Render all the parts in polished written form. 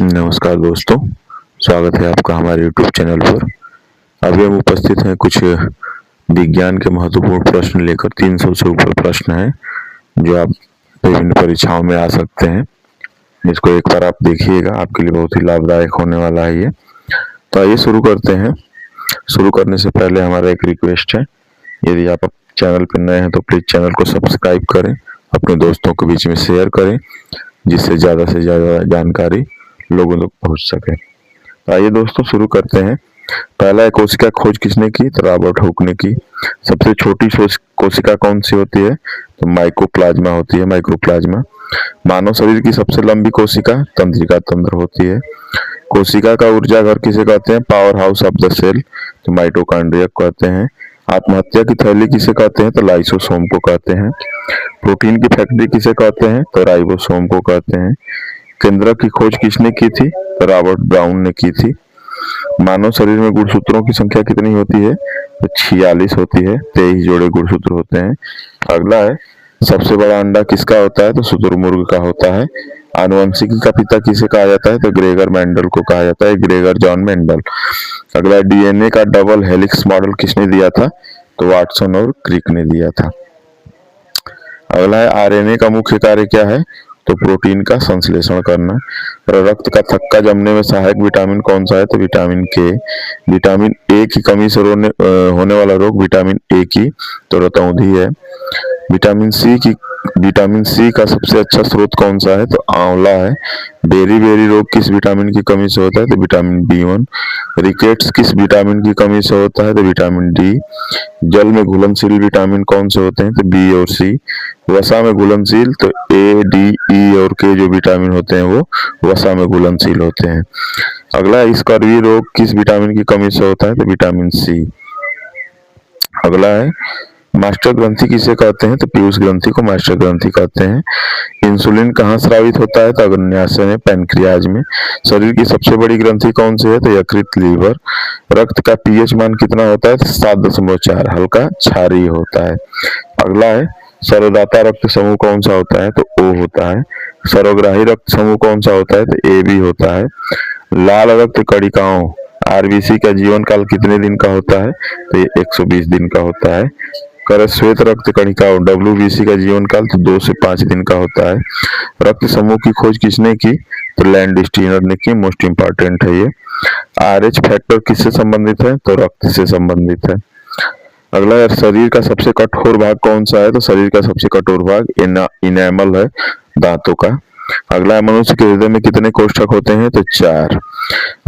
नमस्कार दोस्तों, स्वागत है आपका हमारे YouTube चैनल पर। अभी हम उपस्थित हैं कुछ विज्ञान के महत्वपूर्ण प्रश्न लेकर। 300 से ऊपर प्रश्न हैं जो आप विभिन्न परीक्षाओं में आ सकते हैं। इसको एक बार आप देखिएगा, आपके लिए बहुत ही लाभदायक होने वाला है ये। तो आइए शुरू करते हैं। शुरू करने से पहले हमारा एक रिक्वेस्ट है, यदि आप चैनल पर नए हैं तो प्लीज़ चैनल को सब्सक्राइब करें, अपने दोस्तों के बीच में शेयर करें, जिससे ज़्यादा से ज़्यादा जानकारी लोगों तक पहुंच सके। तो आइए दोस्तों शुरू करते हैं। पहला है, कोशिका खोज किसने की? तो रॉबर्ट हुक ने की। सबसे छोटी कोशिका कौन सी होती है? तो माइकोप्लाज्मा होती है, माइक्रोप्लाज्मा। मानव शरीर की सबसे लंबी कोशिका तंत्रिका तंत्र होती है। कोशिका का ऊर्जा घर किसे कहते हैं? Power house of the cell, तो माइटोकॉन्ड्रिया कहते हैं। आत्महत्या की थैली किसे कहते हैं? तो लाइसोसोम को कहते हैं। प्रोटीन की फैक्ट्री किसे कहते हैं? तो राइबोसोम को कहते हैं। केंद्रक की खोज किसने की थी? तो रॉबर्ट ब्राउन ने की थी। मानव शरीर में गुणसूत्रों की संख्या कितनी होती है? तो 46 होती है। 23 जोड़े गुणसूत्र होते हैं। अगला है, सबसे बड़ा अंडा किसका होता है? तो शुतुरमुर्ग का होता है। आनुवंशिकी का पिता किसे कहा जाता है? तो ग्रेगर मेंडल को कहा जाता है, ग्रेगर जॉन मेंडल। अगला, डीएनए का डबल हेलिक्स मॉडल किसने दिया था? तो वाटसन और क्रिक ने दिया था। अगला है, आरएनए का मुख्य कार्य क्या है? तो प्रोटीन का संश्लेषण करना। रक्त का थक्का जमने में सहायक विटामिन कौन सा है? तो विटामिन के। विटामिन ए की कमी से होने वाला रोग विटामिन ए की तो रतौंधी है। विटामिन सी का सबसे अच्छा स्रोत कौन सा है? तो आंवला है। बेरी बेरी रोग किस विटामिन की कमी से होता है? तो विटामिन B1। रिकेट्स किस विटामिन की कमी से होता है? तो विटामिन डी। जल में घुलनशील विटामिन कौन से होते हैं? तो बी और सी। वसा में घुलनशील तो ए, डी, ई और के जो विटामिन होते हैं वो वसा में घुलनशील होते हैं। अगला, स्कर्वी रोग किस विटामिन की कमी से होता है? तो विटामिन सी। अगला है, मास्टर ग्रंथि किसे कहते हैं? तो पीयूष ग्रंथि को मास्टर ग्रंथि कहते हैं। इंसुलिन कहाँ स्रावित होता है? तो अग्न्याशय में, पैनक्रियाज में। शरीर की सबसे बड़ी ग्रंथि कौन सी है? तो यकृत, लीवर। रक्त का पीएच मान कितना होता है? तो 7.4, हल्का क्षारीय होता है। अगला है, सर्वदाता रक्त समूह कौन सा होता है? तो O होता है। सर्वग्राही रक्त समूह कौन सा होता है? तो AB होता है। लाल रक्त कणिकाओं RBC का जीवन काल कितने दिन का होता है? तो ये 120 दिन का होता है। श्वेत रक्त कणिकाओं WBC का जीवन काल तो 2 से 5 दिन का होता है। रक्त समूह की खोज किसने की? तो लैंडस्टीनर ने की। मोस्ट इंपॉर्टेंट है ये। RH फैक्टर किससे संबंधित है? तो रक्त से संबंधित है। अगला है, शरीर का सबसे कठोर भाग कौन सा है? तो शरीर का सबसे कठोर भाग इनेमल है, दांतों का। अगला है, मनुष्य के हृदय में कितने कोष्ठक होते हैं? तो 4।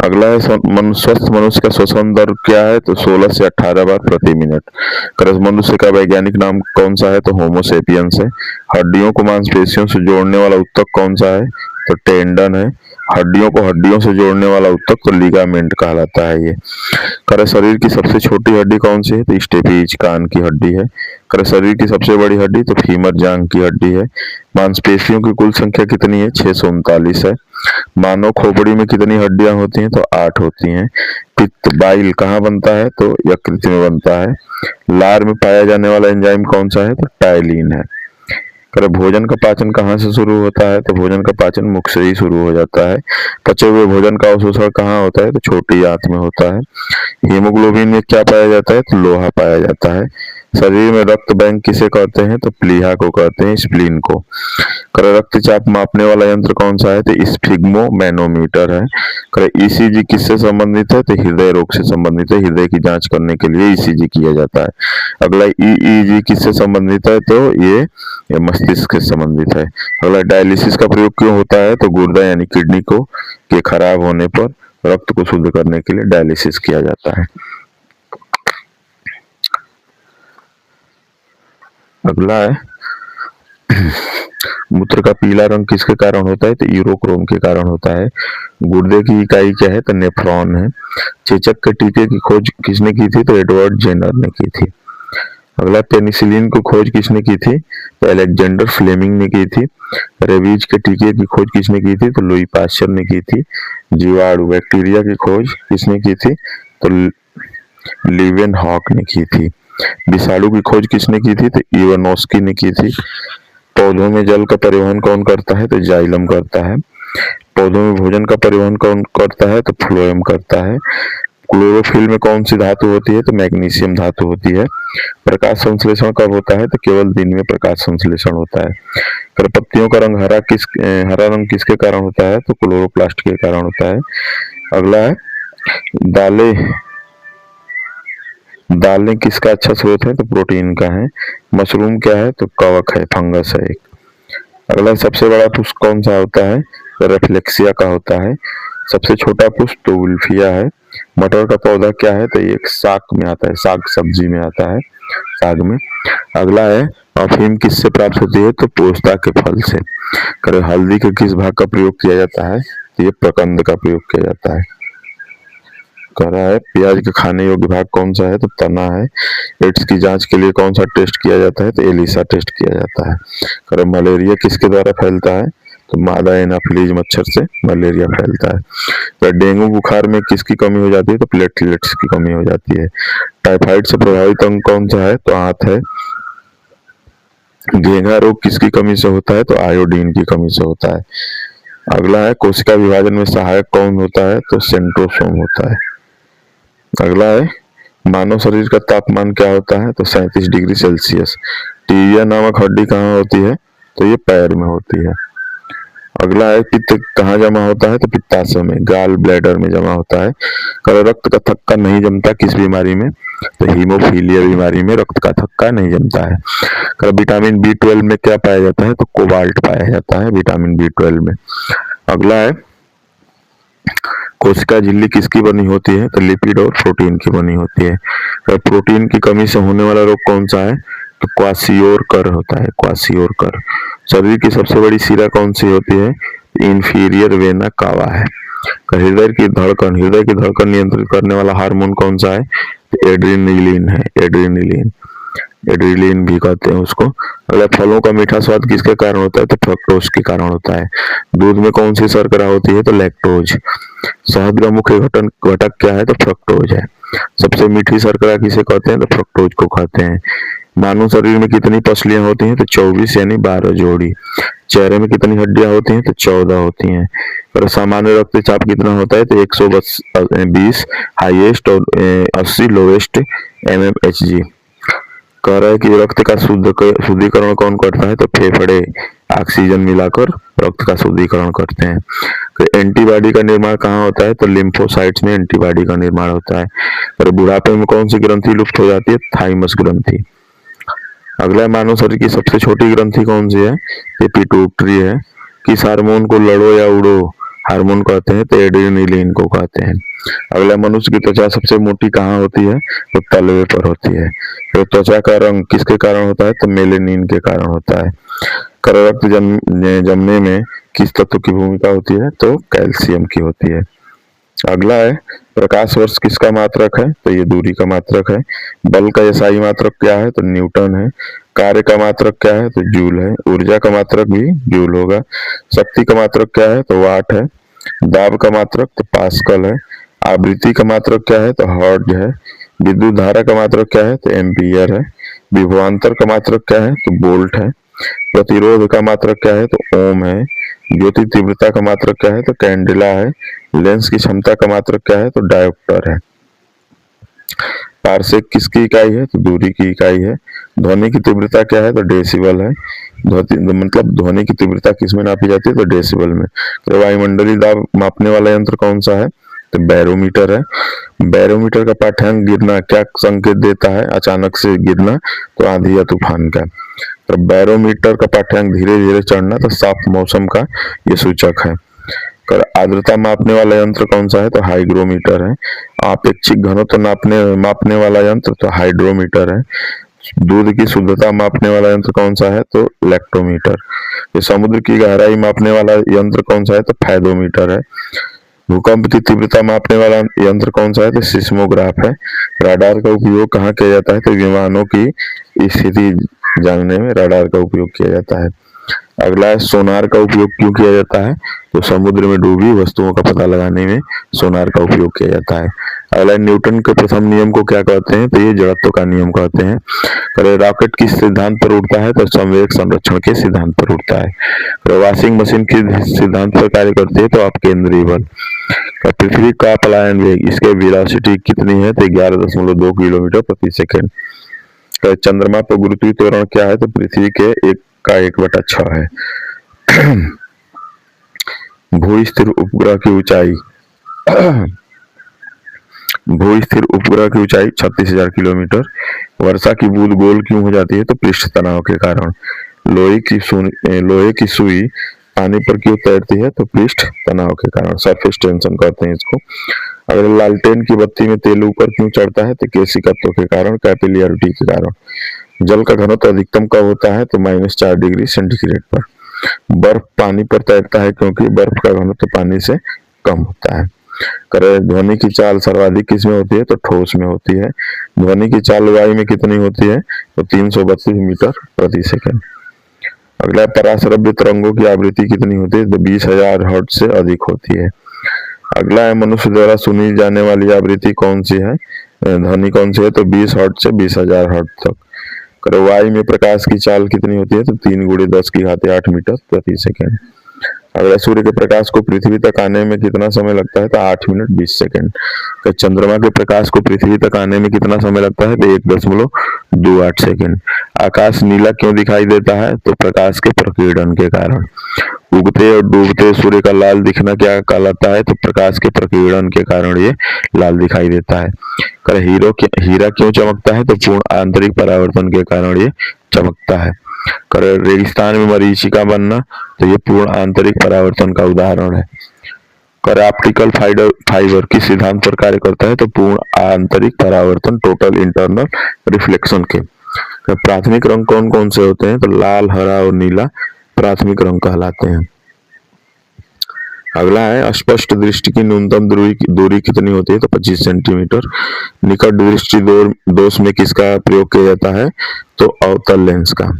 अगला है, स्वस्थ मनुष्य का श्वसन दर क्या है? तो 16 से 18 बार प्रति मिनट। मनुष्य का वैज्ञानिक नाम कौन सा है? तो होमोसेपियंस है। हड्डियों को मांसपेशियों से जोड़ने वाला ऊतक कौन सा है? तो टेंडन है। हड्डियों को हड्डियों से जोड़ने वाला ऊतक तो लिगामेंट कहलाता है ये। शरीर की सबसे छोटी हड्डी कौन सी है? तो स्टेपीज, कान की हड्डी है। शरीर की सबसे बड़ी हड्डी तो फीमर, जांघ की हड्डी है। मांसपेशियों की कुल संख्या कितनी है? 639 है। मानव खोपड़ी में कितनी हड्डियां होती हैं? तो 8 होती हैं। पित्त, बाइल कहाँ बनता है? तो यकृत में बनता है। लार में पाया जाने वाला एंजाइम कौन सा है? तो टाइलिन है। भोजन का पाचन कहाँ से शुरू होता है? तो भोजन का पाचन मुख से ही शुरू हो जाता है। पचे हुए भोजन का अवशोषण कहाँ होता है? तो छोटी आंत में होता है। हीमोग्लोबिन में क्या पाया जाता है? तो लोहा पाया जाता है। शरीर में रक्त बैंक किसे कहते हैं? तो प्लीहा को कहते हैं, स्प्लीन को। रक्तचाप मापने वाला यंत्र कौन सा है? तो स्फिग्मोमैनोमीटर है। ईसीजी किससे संबंधित है? तो हृदय रोग से संबंधित है। हृदय की जांच करने के लिए ईसीजी किया जाता है। अगला, ईईजी किससे संबंधित है? तो ये मस्तिष्क से संबंधित है। अगला, डायलिसिस का प्रयोग क्यों होता है? तो गुर्दा यानी किडनी को के खराब होने पर रक्त को शुद्ध करने के लिए डायलिसिस किया जाता है। अगला है, मूत्र का पीला रंग किसके कारण होता है? तो यूरोक्रोम के कारण होता है। गुर्दे की इकाई क्या है? तो नेफ्रॉन है। चेचक के टीके की खोज किसने की थी? तो एडवर्ड जेनर ने की थी। अगला, पेनिसिलिन को खोज किसने की थी? तो अलेक्जेंडर फ्लेमिंग ने की थी। रेबीज के टीके की खोज किसने की थी? तो लुई पास्चर ने की थी। जीवाणु बैक्टीरिया की खोज किसने की थी? तो लीवेनहॉक ने की थी। विषाणु की खोज किसने की थी? तो इवानोस्की ने की थी। पौधों में जल का परिवहन कौन करता है? तो जाइलम करता है। पौधों में भोजन का परिवहन कौन करता है? तो फ्लोएम करता है। क्लोरोफिल में कौन सी धातु होती है? तो मैग्नीशियम धातु होती है। प्रकाश संश्लेषण कब होता है? तो केवल दिन में प्रकाश संश्लेषण होता है। अगर पत्तियों का रंग हरा रंग किसके कारण होता है? तो क्लोरोप्लास्ट के कारण होता है। अगला है दालें दालें किसका अच्छा स्रोत है? तो प्रोटीन का है। मशरूम क्या है? तो कवक है, फंगस है एक। अगला सबसे बड़ा पुष्प कौन सा होता है? तो रेफ्लेक्सिया का होता है। सबसे छोटा पुष्प तो उल्फिया है। मटर का पौधा क्या है? तो ये एक साग में आता है, साग सब्जी में आता है, साग में। अगला है अफीम किससे प्राप्त होती है? तो पोस्ता के फल से। करे हल्दी के किस भाग का प्रयोग किया जाता है? तो ये प्रकंद का प्रयोग किया जाता है। कह रहा है प्याज के खाने योग्य भाग कौन सा है? तो तना है। एड्स की जांच के लिए कौन सा टेस्ट किया जाता है? तो एलिसा टेस्ट किया जाता है। कह रहा मलेरिया किसके द्वारा फैलता है? तो मादा एनाफिलीज मच्छर से मलेरिया फैलता है। तो डेंगू बुखार में किसकी कमी हो जाती है? तो प्लेटलेट्स की कमी हो जाती है। टाइफाइड से प्रभावित अंग कौन सा है? तो आंत है। घेंघा रोग किसकी कमी से होता है? तो आयोडीन की कमी से होता है। अगला है कोशिका विभाजन में सहायक कौन होता है? तो सेंट्रोसोम होता है। अगला है मानव शरीर का तापमान क्या होता है? तो 37 डिग्री सेल्सियस। टीबिया नामक हड्डी कहाँ होती है? तो ये पैर में होती है। अगला है पित्त कहाँ जमा होता है? तो पित्ताशय में, गाल ब्लैडर में जमा होता है। रक्त का थक्का नहीं जमता किस बीमारी में? तो हीमोफीलिया बीमारी में रक्त का थक्का नहीं जमता है। विटामिन B12 में क्या पाया जाता है? तो कोबाल्ट पाया जाता है विटामिन B12 में। अगला है कोशिका झिल्ली किसकी बनी होती है? तो लिपिड और प्रोटीन की बनी होती है। तो प्रोटीन की कमी से होने वाला रोग कौन सा है? तो क्वासियोरकर होता है, क्वासियोरकर। शरीर की सबसे बड़ी शिरा कौन सी होती है? इंफीरियर वेना कावा है। हृदय की धड़कन नियंत्रित करने वाला हार्मोन कौन सा है? तो एड्रेनलिन है, एड्रेनलिन भी कहते हैं उसको। अगला फलों का मीठा स्वाद किसके कारण होता है? तो फ्रक्टोज के कारण होता है। दूध में कौन सी शर्करा होती है? तो लैक्टोज। शहद का मुख्य घटक क्या है? तो फ्रक्टोज है। सबसे मीठी शर्करा किसे कहते हैं? तो फ्रक्टोज को कहते हैं। मानव शरीर में कितनी पसलियां होती हैं? तो 24 यानी 12 जोड़ी। चेहरे में कितनी हड्डियां होती हैं? तो 14 होती हैं। और सामान्य रक्तचाप कितना होता है? तो 120 हाईएस्ट और 80 लोवेस्ट mmHg। कह रहा है कि रक्त का शुद्धिकरण कौन करता है? तो फेफड़े ऑक्सीजन मिलाकर रक्त का शुद्धिकरण करते हैं। तो एंटीबॉडी का निर्माण कहाँ होता है? तो लिम्फोसाइट्स में एंटीबॉडी का निर्माण होता है। और बुढ़ापे में कौन सी ग्रंथि लुप्त हो जाती है? थाइमस ग्रंथि। अगला मानव शरीर की सबसे छोटी ग्रंथि कौन सी है? ये पिट्यूटरी है। किस हार्मोन को लड़ो या उड़ो हार्मोन कहते हैं? तो एड्रेनलिन को कहते हैं। अगला मनुष्य की त्वचा सबसे मोटी कहाँ होती है? तो तलवे पर होती है। तो त्वचा का रंग किसके कारण होता है? तो मेलेनिन के कारण होता है। रक्त जमने में किस तत्व की भूमिका होती है? तो कैल्शियम की होती है। अगला है प्रकाश वर्ष किसका मात्रक है? तो ये दूरी का मात्रक है। बल का एसआई मात्रक क्या है? तो न्यूटन है। कार्य का मात्रक क्या है? तो जूल है। ऊर्जा का मात्रक भी जूल होगा। शक्ति का मात्रक क्या है? तो वाट है। दाब का मात्रक तो पास्कल है। आवृत्ति का मात्रक क्या है? तो हर्ट्ज है। विद्युत धारा का मात्रक क्या है? तो एम्पियर है। विभवांतर का मात्रक क्या है? तो वोल्ट है। प्रतिरोध का मात्रक क्या है? तो ओम है। ज्योति तीव्रता का मात्रक क्या है? तो कैंडेला है। लेंस की क्षमता का मात्रक क्या है? तो डायोप्टर है। पारसेक किसकी इकाई है? तो दूरी की इकाई है। ध्वनि की तीव्रता क्या है? तो डेसिबल है। ध्वनि की तीव्रता किसमें नापी जाती है? तो डेसिबल में। तो वायुमंडलीय दाब मापने वाला यंत्र कौन सा है? तो बैरोमीटर है। बैरोमीटर का पाठ्यांक गिरना क्या संकेत देता है? अचानक से गिरना तो आंधी या तूफान का। तो बैरोमीटर का पाठ्यांक धीरे धीरे चढ़ना तो साफ मौसम का ये सूचक है। आर्द्रता मापने वाला यंत्र कौन सा है? तो हाइग्रोमीटर है। आपेक्षिक घनत्व मापने वाला यंत्र तो हाइड्रोमीटर है। दूध की शुद्धता मापने वाला यंत्र कौन सा है? तो लैक्टोमीटर। ये समुद्र की गहराई मापने वाला यंत्र कौन सा है? तो फैदोमीटर है। भूकंप की तीव्रता मापने वाला यंत्र कौन सा है? तो सिस्मोग्राफ है। राडार का उपयोग कहाँ किया जाता है? तो विमानों की स्थिति जानने में राडार का उपयोग किया जाता है। अगला है सोनार का उपयोग क्यों किया जाता है, तो समुद्र में डूबी वस्तुओं का पता लगाने में सोनार का उपयोग किया जाता है। अगला है न्यूटन के प्रथम नियम को क्या कहते हैं, तो ये जड़त्व का नियम कहते हैं। अरे रॉकेट किस सिद्धांत पर उड़ता है, तो संवेग संरक्षण के सिद्धांत पर उड़ता है। अरे वॉशिंग मशीन किस सिद्धांत पर कार्य करती है, तो आप केंद्रीय बल। पृथ्वी का पलायन वेग, इसके वेलोसिटी कितनी है, तो 11.2 किलोमीटर प्रति सेकेंड। चंद्रमा पर गुरुत्वीय त्वरण क्या है, तो पृथ्वी के 1/6 है। भू स्थिर उपग्रह की ऊंचाई भू स्थिर उपग्रह की ऊंचाई 36,000 किलोमीटर। वर्षा की बूंद गोल क्यों हो जाती है, तो पृष्ठ तनाव के कारण। लोहे की सुई पानी पर क्यों तैरती है, तो पृष्ठ तनाव के कारण, सरफेस टेंशन कहते हैं इसको। अगर लालटेन की बत्ती में तेल ऊपर क्यों चढ़ता है, तो केशिकत्व के कारण, कैपिलियरिटी के कारण। जल का घनत्व अधिकतम कब होता है, तो -4 डिग्री सेंटीग्रेड पर। बर्फ पानी पर तैरता है क्योंकि बर्फ का घनत्व पानी से कम होता है। करे ध्वनि की चाल सर्वाधिक किसमें होती है, तो ठोस में होती है। ध्वनि की चाल वायु में कितनी होती है, तो 332 मीटर प्रति सेकंड। अगला पराश्रव्य तरंगों की आवृत्ति कितनी होती है, तो 20,000 हर्ट्ज से अधिक होती है। अगला है मनुष्य द्वारा सुनी जाने वाली आवृत्ति कौन सी है, ध्वनि कौन सी है, तो 20 हर्ट्ज से 20,000 हर्ट्ज तक। वायु में प्रकाश की चाल कितनी होती है, तो 3 × 10⁸ मीटर प्रति सेकेंड। अगला सूर्य के प्रकाश को पृथ्वी तक आने में कितना समय लगता है, तो 8 मिनट 20 सेकेंड। तो चंद्रमा के प्रकाश को पृथ्वी तक आने में कितना समय लगता है, तो 1.28 सेकेंड। आकाश नीला क्यों दिखाई देता है, तो प्रकाश के प्रकीर्णन के कारण। उगते और डूबते सूर्य का लाल दिखना क्या कहलाता है, तो प्रकाश के प्रकीर्णन के कारण ये लाल दिखाई देता है। हीरा क्यों चमकता है, तो पूर्ण आंतरिक परावर्तन के कारण ये चमकता है। रेगिस्तान में मरीचिका बनना, तो ये पूर्ण आंतरिक परावर्तन का उदाहरण है। ऑप्टिकल फाइबर किस सिद्धांत पर कार्य करता है, तो पूर्ण आंतरिक परावर्तन, टोटल इंटरनल रिफ्लेक्शन के। प्राथमिक रंग कौन कौन से होते हैं, तो लाल, हरा और नीला प्राथमिक रंग कहलाते हैं। अगला है स्पष्ट दृष्टि की न्यूनतम दूरी कितनी होती है, तो 25 सेंटीमीटर। निकट दृष्टि दोष में किसका प्रयोग किया जाता है, तो अवतल लेंस का।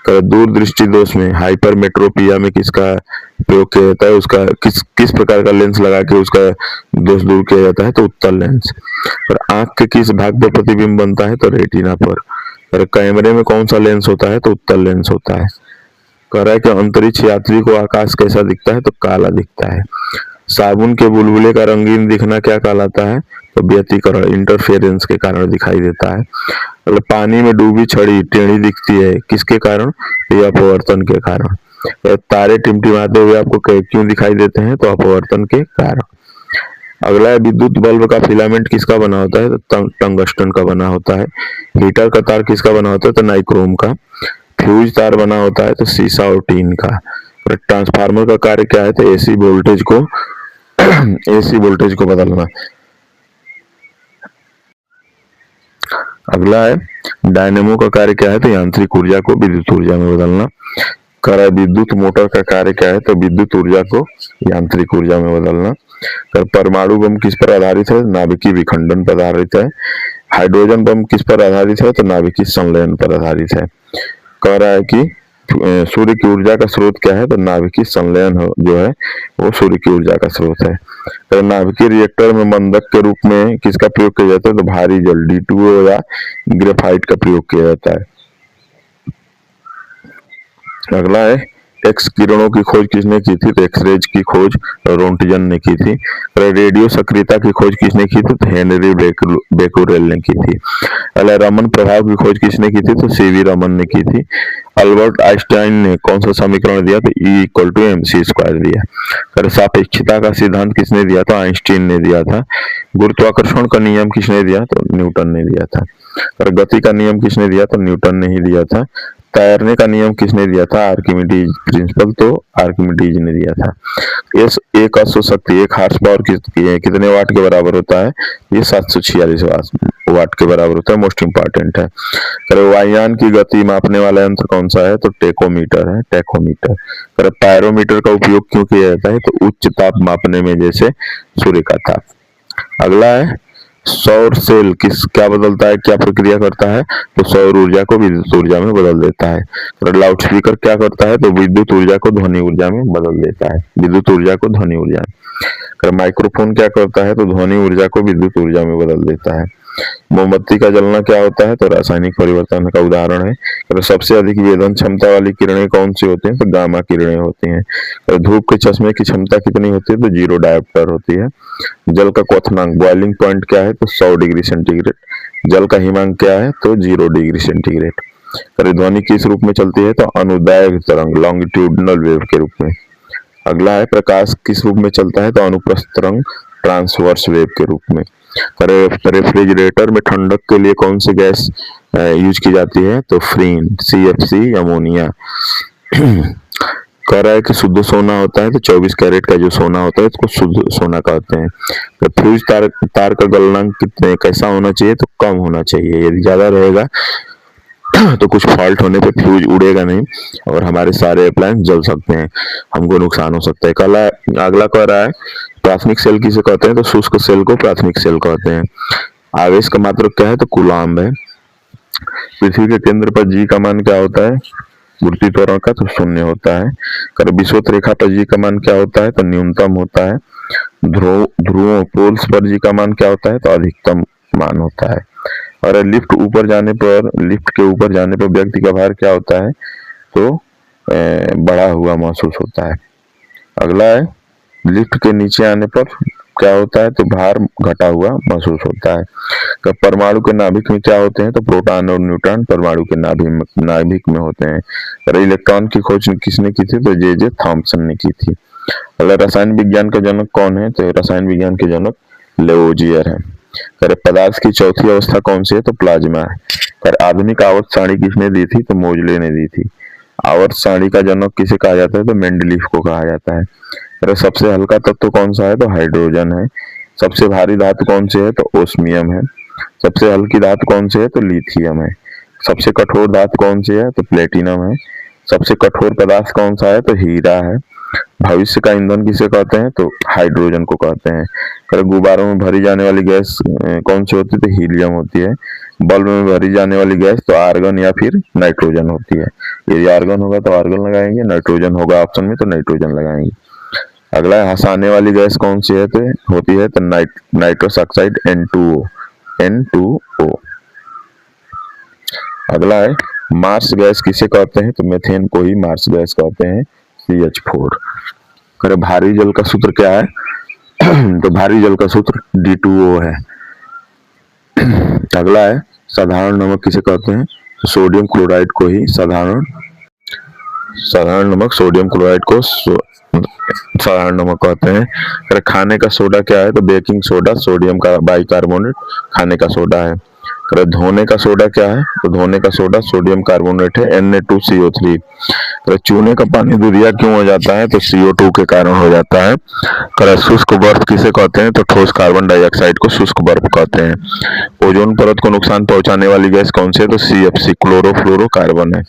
दूर दृष्टि दोष में हाइपरमेट्रोपिया में किसका प्रयोग किया जाता है, उसका किस प्रकार का लेंस लगा के उसका दोष दूर किया जाता है, तो उत्तल लेंस। और आंख के किस भाग पर प्रतिबिंब बनता है, तो रेटिना पर। और कैमरे में कौन सा लेंस होता है, तो उत्तल लेंस होता है। कह रहा है कि अंतरिक्ष यात्री को आकाश कैसा दिखता है, तो काला दिखता है। साबुन के बुलबुले का रंगीन दिखना क्या कहलाता है, तो व्यतिकरण, इंटरफेरेंस के कारण दिखाई देता है। मतलब पानी में डूबी छड़ी टेढ़ी दिखती है, किसके कारण, तो अपवर्तन के कारण। तारे टिमटिमाते हुए आपको क्यों दिखाई देते हैं, तो अपवर्तन के कारण। अगला है विद्युत बल्ब का फिलामेंट किसका बना होता है, तो टंगस्टन का बना होता है। हीटर का तार किसका बना होता है, तो नाइक्रोम का। फ्यूज तार बना होता है, तो सीसा और टीन का। ट्रांसफार्मर का कार्य क्या है, तो एसी वोल्टेज को बदलना। अगला है डायनेमो का कार्य क्या है, तो यांत्रिक ऊर्जा को विद्युत ऊर्जा में बदलना। विद्युत मोटर का कार्य क्या है, तो विद्युत ऊर्जा को यांत्रिक ऊर्जा में बदलना। परमाणु बम किस पर आधारित है, नाभिकीय विखंडन पर आधारित है। हाइड्रोजन बम किस पर आधारित है, तो नाभिकीय संलयन पर आधारित है। कह रहा है कि सूर्य की ऊर्जा का स्रोत क्या है, तो नाभिकीय संलयन जो है वो सूर्य की ऊर्जा का स्रोत है। तो नाभिकीय रिएक्टर में मंदक के रूप में किसका प्रयोग किया जाता है, तो भारी जल D2O या ग्रेफाइट का प्रयोग किया जाता है। अगला है एक्स किरणों की खोज किसने की थी, तो एक्सरेज की खोज रोंटजन ने की थी। रेडियो सक्रियता की खोज किसने की थी, तो हेनरी बेकुरेल ने की थी। रमन प्रभाव की खोज किसने की थी, तो CV रमन ने की थी। अल्बर्ट आइंस्टाइन ने कौन सा समीकरण दिया, तो E = mc² दिया। सापेक्षता का सिद्धांत किसने दिया, तो आइंस्टीन ने दिया था। गुरुत्वाकर्षण का नियम किसने दिया, तो न्यूटन ने दिया था। और गति का नियम किसने दिया, तो न्यूटन ने ही दिया था। तैरने का नियम किसने दिया था, आर्किमिडीज प्रिंसिपल, तो आर्किमिडीज ने दिया था। एक अश्व शक्ति 1 हॉर्स पावर कितने वाट के बराबर होता है, ये 746 वाट के बराबर होता है। मोस्ट इंपॉर्टेंट है। वायुयान की गति मापने वाला यंत्र कौन सा है, तो टेकोमीटर है, टेकोमीटर। पायरोमीटर का उपयोग क्यों किया जाता है, तो उच्च ताप मापने में, जैसे सूर्य का ताप। अगला है सौर सेल क्या बदलता है, क्या प्रक्रिया करता है, तो सौर ऊर्जा को विद्युत ऊर्जा में बदल देता है। तो लाउड स्पीकर क्या करता है, तो विद्युत ऊर्जा को ध्वनि ऊर्जा में बदल देता है, विद्युत ऊर्जा को ध्वनि ऊर्जा में। माइक्रोफोन क्या करता है, तो ध्वनि ऊर्जा को विद्युत ऊर्जा में बदल देता है। मोमबत्ती का जलना क्या होता है, तो रासायनिक परिवर्तन का उदाहरण है। तो सबसे अधिक वेदन क्षमता वाली किरणें कौन सी होती हैं, तो गामा किरणें होती हैं। तो धूप के चश्मे की क्षमता कितनी होती है, तो 0 डायोप्टर होती है। जल का क्वथनांक बॉइलिंग पॉइंट क्या है, तो 100 डिग्री सेंटीग्रेड। जल का हिमांक क्या है, तो 0 डिग्री सेंटीग्रेड। अरे ध्वनि किस रूप में चलती है, तो अनुदैर्घ्य तरंग लॉन्गिट्यूडनल वेव के रूप में। अगला है प्रकाश किस रूप में चलता है, तो अनुप्रस्थ तरंग ट्रांसवर्स वेव के रूप में। रेफ्रिजरेटर में ठंडक के लिए कौन सी गैस यूज की जाती है, तो फ्रीन, CFC, अमोनिया। कह रहा है कि शुद्ध सोना होता है, तो 24 कैरेट का जो सोना होता है उसको शुद्ध सोना कहते हैं। तो फ्यूज तार का गलनांक कितने कैसा होना चाहिए, तो कम होना चाहिए। यदि ज्यादा रहेगा तो कुछ फॉल्ट होने पे फ्यूज उड़ेगा नहीं और हमारे सारे अप्लायंस जल सकते हैं, हमको नुकसान हो सकता है। अगला कह रहा है प्राथमिक सेल किसे कहते हैं, तो शुष्क सेल को प्राथमिक सेल कहते हैं। आवेश का मात्रक क्या है, तो कूलाम्ब है। पृथ्वी के केंद्र पर जी का मान क्या होता है, गुरुत्वीय त्वरण का, तो 0 होता है। कर विषुवत रेखा पर जी का मान क्या होता है, तो न्यूनतम होता है। ध्रुवों पोल्स पर जी का मान क्या होता है, तो अधिकतम मान होता है। और लिफ्ट के ऊपर जाने पर व्यक्ति का भार क्या होता है, तो बढ़ा हुआ महसूस होता है। अगला है लिफ्ट के नीचे आने पर क्या होता है, तो भार घटा हुआ महसूस होता है। तो परमाणु के नाभिक में क्या होते हैं, तो प्रोटॉन और न्यूट्रॉन परमाणु के नाभिक में होते हैं। और इलेक्ट्रॉन की खोज किसने की थी, तो जे थॉम्सन ने की थी। अगर रसायन विज्ञान का जनक कौन है, तो रसायन विज्ञान के जनक लेवोजियर है। अरे पदार्थ की चौथी अवस्था कौन सी है, तो प्लाज्मा है। अरे आधुनिक आवर्त सारणी किसने दी थी, तो मोजले ने दी थी। आवर्त सारणी का जनक किसे कहा जाता है, तो मेंडलीफ को कहा जाता है। अरे सबसे हल्का तत्व कौन सा है, तो हाइड्रोजन है। सबसे भारी धातु कौन सी है, तो ओस्मियम है। सबसे हल्की धातु कौन सी है, तो लिथियम है। सबसे कठोर धातु कौन सी है, तो प्लेटिनम है। सबसे कठोर पदार्थ कौन सा है, तो हीरा है। भविष्य का ईंधन किसे कहते हैं, तो हाइड्रोजन को कहते हैं। अगर गुब्बारों में भरी जाने वाली गैस कौन सी होती है, तो हीलियम होती है। बल्ब में भरी जाने वाली गैस तो आर्गन या फिर नाइट्रोजन होती है। यदि आर्गन होगा तो आर्गन लगाएंगे, नाइट्रोजन होगा ऑप्शन में तो नाइट्रोजन लगाएंगे। अगला हंसाने वाली गैस कौन सी है, तो होती है तो नाइट्रस ऑक्साइड N2O। अगला है मार्स गैस किसे कहते हैं, तो मेथेन को ही मार्स गैस कहते हैं, CH4। करे भारी जल का सूत्र क्या है तो भारी जल का सूत्र D2O है। अगला है साधारण नमक किसे कहते हैं, तो सोडियम क्लोराइड को ही साधारण नमक सोडियम क्लोराइड को साधारण नमक कहते हैं। खाने का सोडा क्या है, तो बेकिंग सोडा सोडियम का बाइकार्बोनेट खाने का सोडा है। धोने का सोडा क्या है, तो धोने का सोडा सोडियम कार्बोनेट है, Na2CO3। चूने का पानी दूधिया क्यों हो जाता है, तो CO2 के कारण हो जाता है। शुष्क बर्फ किसे कहते हैं, तो ठोस कार्बन डाइऑक्साइड को शुष्क बर्फ कहते हैं। ओजोन परत को नुकसान पहुंचाने वाली गैस कौन सी है, तो CFC क्लोरोफ्लोरोकार्बन है।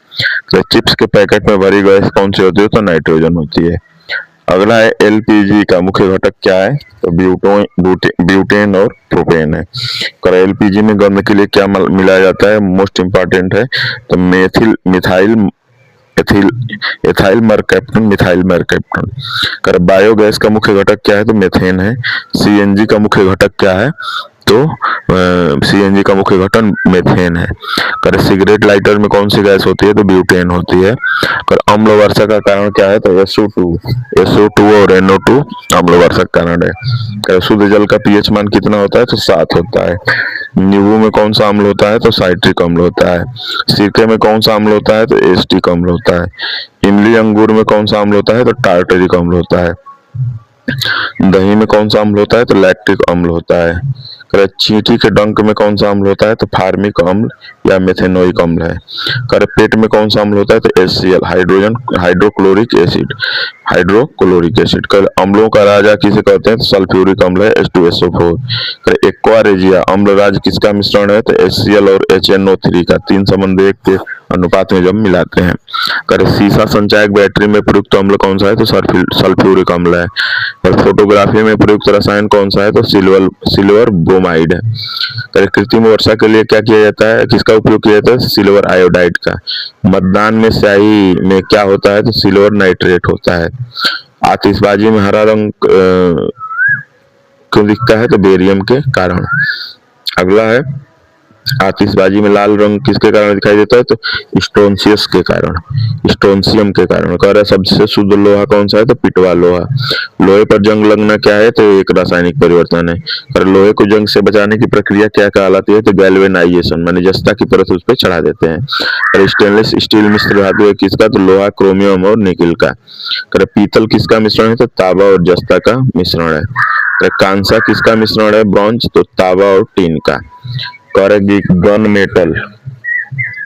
चिप्स के पैकेट में भरी गैस कौन सी होती है, तो नाइट्रोजन होती है। अगला है LPG का मुख्य घटक क्या है, तो ब्यूटेन और प्रोपेन है। LPG में गंध के लिए क्या मिलाया जाता है, मोस्ट इंपॉर्टेंट है, तो एथाइल मरकैप्टन। बायोगैस का मुख्य घटक क्या है, तो मेथेन है। CNG का मुख्य घटक क्या है, तो CNG का मुख्य घटक मेथेन है। सिगरेट लाइटर में कौन सी गैस होती है, तो ब्यूटेन होती है। अम्ल वर्षा का कारण क्या है, तो SO2 और NO2 अम्ल वर्षा का कारण है। शुद्ध जल का pH मान कितना होता है, तो 7 होता है। नींबू में कौन सा अम्ल होता है, तो साइट्रिक अम्ल होता है। सिरके में कौन सा अम्ल होता है, तो एसिटिक अम्ल होता है। इमली अंगूर में कौन सा अम्ल होता है, तो टार्टरिक अम्ल होता है। दही में कौन सा अम्ल होता है, तो लैक्टिक अम्ल होता है। चींटी के डंक में कौन सा अम्ल होता है, तो फार्मिक अम्ल या मेथेनोइक अम्ल है। पेट में कौन सा अम्ल होता है, तो HCl hydrochloric acid. Hydrochloric acid. कर अम्लों का राजा किसे कहते हैं? तो सल्फ्यूरिक अम्ल है H2SO4। कर एक्वा रेजिया अम्ल राज किसका मिश्रण है? तो HCl और HNO3 का, 3 समन्वयक के अनुपात में जब मिलाते हैं। कर सीसा संचायक बैटरी में प्रयुक्त अम्ल कौन सा है? तो सल्फ्यूरिक अम्ल है। और फोटोग्राफी में प्रयुक्त रसायन कौन सा है? तो सिल्वर ब्रोमाइड है। कर कृत्रिम वर्षा के लिए क्या किया जाता है? किसका उपयोग किया जाता है? सिल्वर आयोडाइड का। मतदान में स्याही में क्या होता है? तो सिल्वर नाइट्रेट होता है। आतिशबाजी में हरा रंग क्यों दिखता है? तो बेरियम के कारण। अगला है, आतिशबाजी में लाल रंग किसके कारण दिखाई देता है? तो स्ट्रोंसियस के कारण, स्ट्रोंसियम के कारण। कह रहा है सबसे शुद्ध लोहा कौन सा है? तो पिटवा लोहा। लोहे पर जंग लगना क्या है? तो एक रासायनिक परिवर्तन है। पर लोहे को जंग से बचाने की प्रक्रिया क्या कहलाती है? तो गैल्वेनाइजेशन, माने जस्ता की परत उस पर चढ़ा देते हैं। और स्टेनलेस स्टील मिश्र धातु है किसका? तो लोहा, क्रोमियम और निकिल का। कर पीतल किसका मिश्रण है? तो तांबा और जस्ता का मिश्रण है। कांसा किसका मिश्रण है? ब्रॉन्ज, तो तांबा और टीन का। करेगी गन मेटल,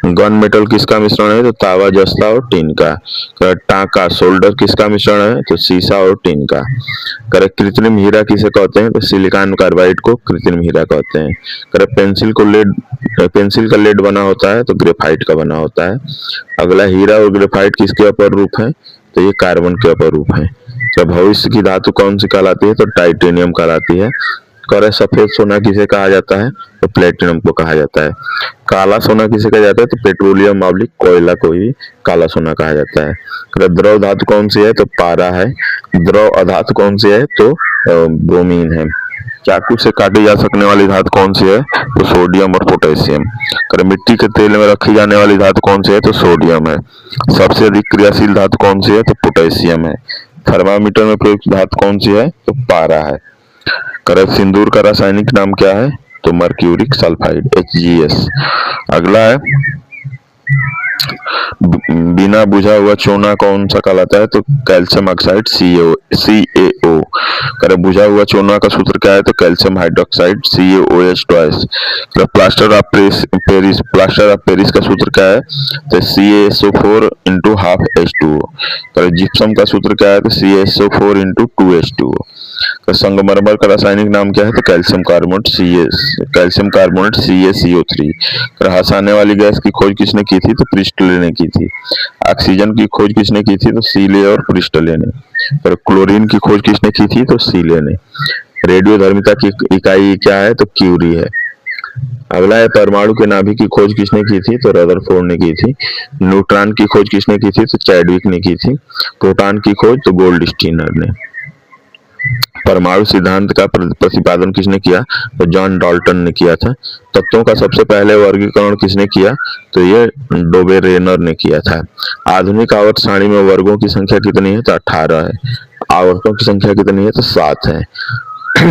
गन मेटल किसका मिश्रण है? तो तांबा, जस्ता और टीन का। टांका सोल्डर किसका मिश्रण है? तो सीसा और टीन का। करे कृत्रिम हीरा किसे कहते हैं? तो सिलिकॉन कार्बाइड को कृत्रिम हीरा कहते हैं। करे पेंसिल का लेड बना होता है तो ग्रेफाइट का बना होता है। अगला, हीरा और ग्रेफाइट किसके अपर रूप है? तो ये कार्बन के अपर रूप है। तो भविष्य की धातु कौन सी कहलाती है? तो टाइटेनियम कहलाती है। करे सफेद सोना किसे कहा जाता है? तो प्लेटिनम को कहा जाता है। काला सोना किसे कहा जाता है? तो पेट्रोलियम मावलिक कोयला को ही काला सोना कहा जाता है। करे द्रव धातु कौन सी है? तो पारा है। द्रव अधातु कौन सी है? तो ब्रोमीन है। चाकू से काटी जा सकने वाली धातु कौन सी है? तो सोडियम और पोटेशियम। करे मिट्टी के तेल में रखी जाने वाली धातु कौन सी है? तो सोडियम है। सबसे अधिक क्रियाशील धातु कौन सी है? तो पोटेशियम है। थर्मामीटर में प्रयुक्त धातु कौन सी है? तो पारा है। करे सिंदूर का रासायनिक नाम क्या है? तो मर्क्यूरिक सल्फाइड HgS। अगला है, बिना बुझा हुआ चूना कौन सा कहलाता है? तो कैल्शियम ऑक्साइड CaO। करे बुझा हुआ चूना का सूत्र क्या है? तो calcium hydroxide CaOH twice. Plaster of Paris का सूत्र क्या है? तो CaSO4 इंटू हाफ H2O। करे जिप्सम का सूत्र क्या है? तो CaSO4 इंटू 2H2O। संगमरमर का रासायनिक नाम क्या है? तो कैल्शियम कार्बोनेट CaCO3। हंसाने वाली गैस की खोज किसने की थी? तो प्रिस्टले ने की थी। ऑक्सीजन की खोज किसने की थी? तो सीले और प्रिस्टले ने। पर क्लोरीन की खोज किसने की थी? तो सीले ने। रेडियोधर्मिता की इकाई क्या है? तो क्यूरी है। अगला है, परमाणु के नाभिक की खोज किसने की थी? तो रदरफोर्ड ने की थी। न्यूट्रॉन की खोज किसने की थी? तो चैडविक ने की थी। प्रोटॉन की खोज तो गोल्डस्टीनर ने। परमाणु सिद्धांत का प्रतिपादन किसने किया? तो जॉन डाल्टन ने किया था। तत्वों का सबसे पहले वर्गीकरण किसने किया? तो ये डोबेरेनर ने किया था। आधुनिक आवर्त सारणी में वर्गों की संख्या कितनी है? तो 18 है। आवर्तों की संख्या कितनी है? तो 7 है।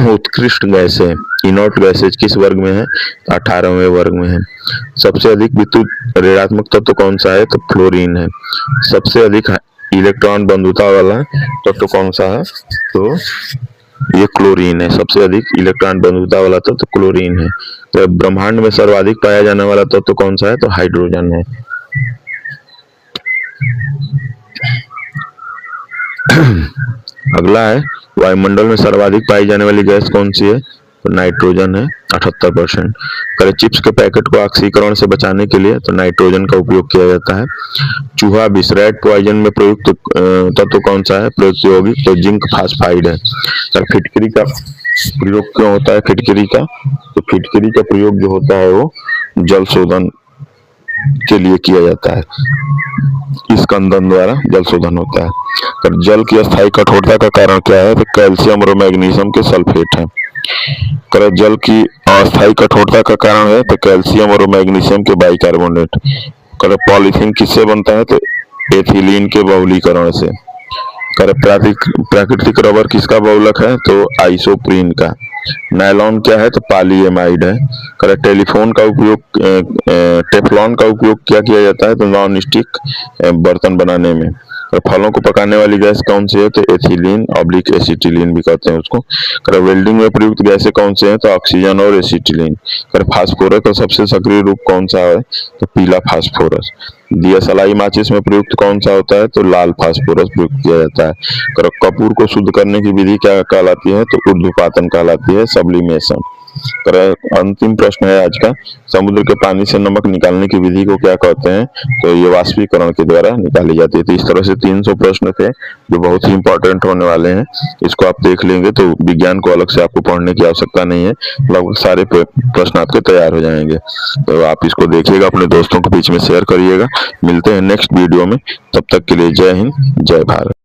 उत्कृष्ट गैसें, इनर्ट गैसेज किस वर्ग में है? 18वें वर्ग में है। सबसे अधिक विद्युत ऋणात्मक तत्व कौन सा है? तो फ्लोरीन है। सबसे अधिक इलेक्ट्रॉन बंधुता वाला तत्व कौन सा है? तो ये क्लोरीन है। सबसे अधिक इलेक्ट्रॉन बंधुता वाला तत्व क्लोरीन है। तो ब्रह्मांड में सर्वाधिक पाया जाने वाला तत्व कौन सा है? तो हाइड्रोजन है। अगला है, वायुमंडल में सर्वाधिक पाई जाने वाली गैस कौन सी है? तो नाइट्रोजन है 78%। करे चिप्स के पैकेट को ऑक्सीकरण से बचाने के लिए तो नाइट्रोजन का उपयोग किया जाता है। चूहा विष, रैट पॉइजन में प्रयुक्त तत्व कौन सा है? प्रयुक्त यौगिक तो जिंक फास्फाइड है। फिटकरी का प्रयोग क्यों होता है? फिटकरी का, तो फिटकरी का प्रयोग जो होता है वो जल शोधन के लिए किया जाता है। इस कंदन द्वारा जल शोधन होता है। तो जल की अस्थायी कठोरता का कारण क्या है? तो कैल्शियम और मैग्नीशियम के सल्फेट है। कर जल की अस्थायी कठोरता का कारण है तो कैल्शियम और मैग्नीशियम के बाइकार्बोनेट। कर पॉलीथीन किससे बनता है? तो एथिलीन के बहुलीकरण से। कर प्राकृतिक रबर किसका बहुलक है? तो आइसोप्रीन का। नायलॉन क्या है? तो पॉलीएमाइड है। कर टेफ्लॉन का उपयोग क्या किया जाता है? तो नॉन स्टिक बर्तन बनाने में। फलों को पकाने वाली गैस कौन सी है, तो एथिलीन ऑब्लिक एसिटिलीन भी कहते हैं उसको। वेल्डिंग में प्रयुक्त गैसें कौन से हैं, तो ऑक्सीजन और एसिटिलीन। फास्फोरस का सबसे सक्रिय रूप कौन सा है, तो पीला फास्फोरस। दिया सलाई माचिस में प्रयुक्त कौन सा होता है, तो लाल फास्फोरस प्रयुक्त किया जाता है। कपूर को शुद्ध करने की विधि क्या कहलाती है, तो ऊर्ध्वपातन कहलाती है, सब्लिमेशन। अंतिम प्रश्न है आज का, समुद्र के पानी से नमक निकालने की विधि को क्या कहते हैं, तो ये वाष्पीकरण के द्वारा निकाली जाती है। तो इस तरह से 300 प्रश्न थे जो बहुत ही इंपॉर्टेंट होने वाले हैं। इसको आप देख लेंगे तो विज्ञान को अलग से आपको पढ़ने की आवश्यकता नहीं है, लगभग सारे प्रश्न आपके तैयार हो जाएंगे। तो आप इसको देखिएगा, अपने दोस्तों के बीच में शेयर करिएगा। मिलते हैं नेक्स्ट वीडियो में, तब तक के लिए जय हिंद, जय भारत।